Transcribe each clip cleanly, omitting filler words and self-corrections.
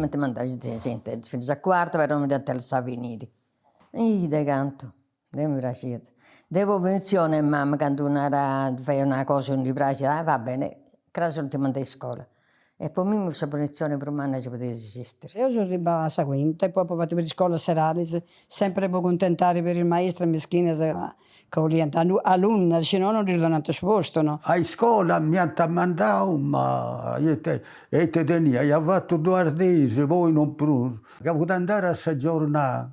mi ti mandaci di gente, fino a quarto, per non vedere il venire. Io de canto, mi piaceva. Devo pensione mamma, quando feia una cosa che non gli piaceva, va bene, grazie non ti mandai a scuola. E poi questa punizione per me non ci poteva esistere. Io sono arrivata a quinta e poi ho fatto per scuola serale, sempre per contentare per il maestro meschino che voleva alunni, se no non gli danno posto, no? A scuola mi hanno mandato, ma io te tenia, io ho fatto 2 ardesi, poi non più. Che ho potuto andare a soggiornare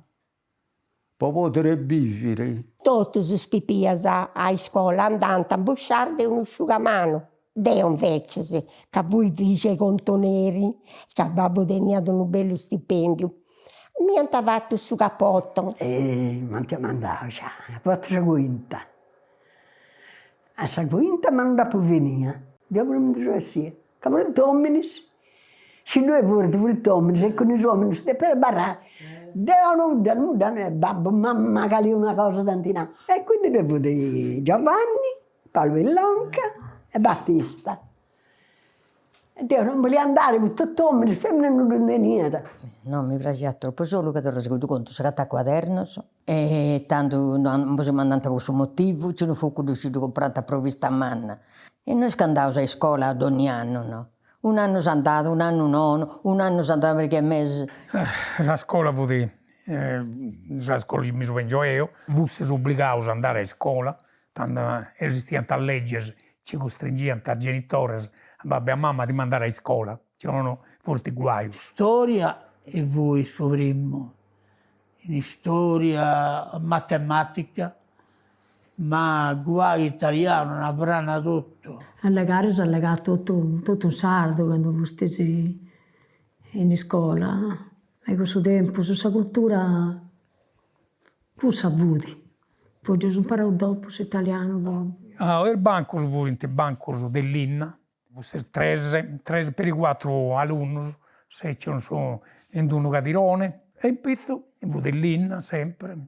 per poter vivere. Tutti si spipia a scuola andando a busciare di un asciugamano. Deo invece, che voi dice i contoneri, che babbo tenia un bello stipendio. Mi hanno fatto su capotto. E mi hanno mandato, ho fatto la quinta. A la quinta mi hanno dato venire. Dopo non mi dicevo sì. Che per il Tominis. Se noi fuori per il Tominis e con i uomini per barrare. Devo nuda, babbo, mamma, che è una cosa tantina. E quindi dopo di Giovanni, Paolo Villonca e Battista. E Dio non voleva andare per tutto uomo, le femmine non venivano niente. Non mi piaceva troppo solo che ti ho reso conto, si catta quaderni e tanto non possiamo andare per questo motivo, ci non fu conosciuto comprare la provvista a manna. E noi scandavamo a scuola ogni anno, no? Un anno si è andato, un anno no, un anno si è andato perché mese. La scuola la scuola mi sono io, fosse obbligato ad andare a scuola, tanto esistevano leggi ci costringevano i genitori, a babbo e a mamma di mandare a scuola, c'erano forti guai. Storia e voi sovremmo, in storia, matematica, ma guai italiano, una brana tutto. Alle gare si è legato tutto un sardo quando foste in scuola. E questo tempo, questa cultura, tu saputi. Poi ho imparato dopo l'italiano. Il banco dell'Inna, fosse 13 per i 4 alunni, se ci sono in un cadirone, e in pezzo, in dell'Inna sempre,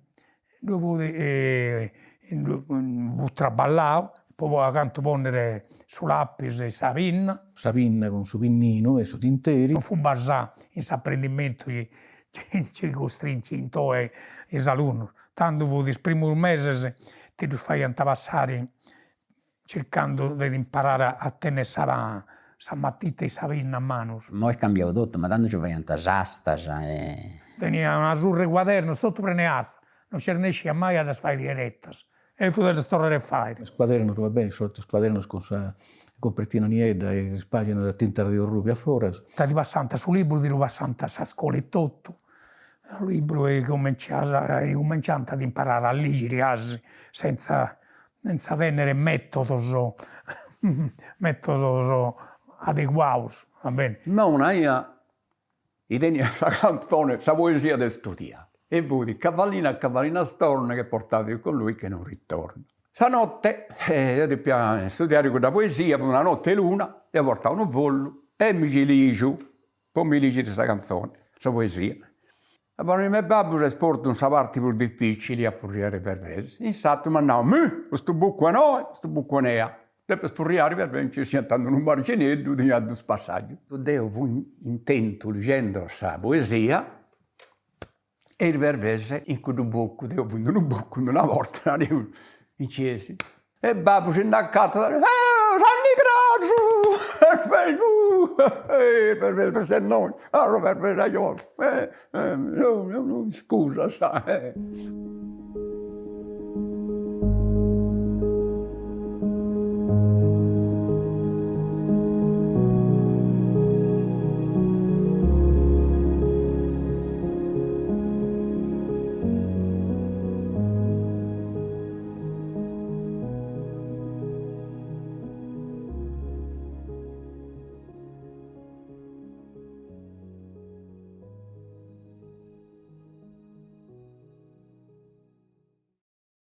dove ho traballato, poi accanto a ponere sull'appis sa pinna. Sa pinna con suo pinnino e su tinteri. Non fu basato in questo apprendimento ci costringe in toi i alunni. Tanto fu il primo mese ti fai passare cercando di imparare a tenere sa matita e sa pinna a mano. Ma è cambiato tutto, ma tanto ci vai a tasasta. Tenia una surre quaderno, tutto prende asta. Non ci riesce mai a fare le rette. E fu delle storie da fare. Il squaderno va bene, il squaderno con la copertina nieda e le pagine da tinta di rubi a fuori. Stati passando sul libro, di passando a scuola e tutto. Il libro è cominciato ad imparare a leggere senza tenere metodi adeguati, va bene? Ma una io tenia la canzone, la poesia da studiare. E poi cavallina a cavallina storna che portavi con lui che non ritorna. Stanotte io devo studiare quella poesia, per una notte luna, e portavo un pollo e mi ci leggo, poi mi leggo questa canzone, questa poesia. E poi mio babbo si sporta una parte più difficile a furriare per versi. Infatti mi andavo, questo buco a noi, questo buco a lei. Per furriare per versi, ci sentando un marginello di due passaggi. Io fu intento leggendo questa poesia, e il vervese in quel buco, devo prendere un buco una volta, in chiesa. E babbo si è indaccato, Sanni Grasso! Per noi, per io. No, scusa, sai.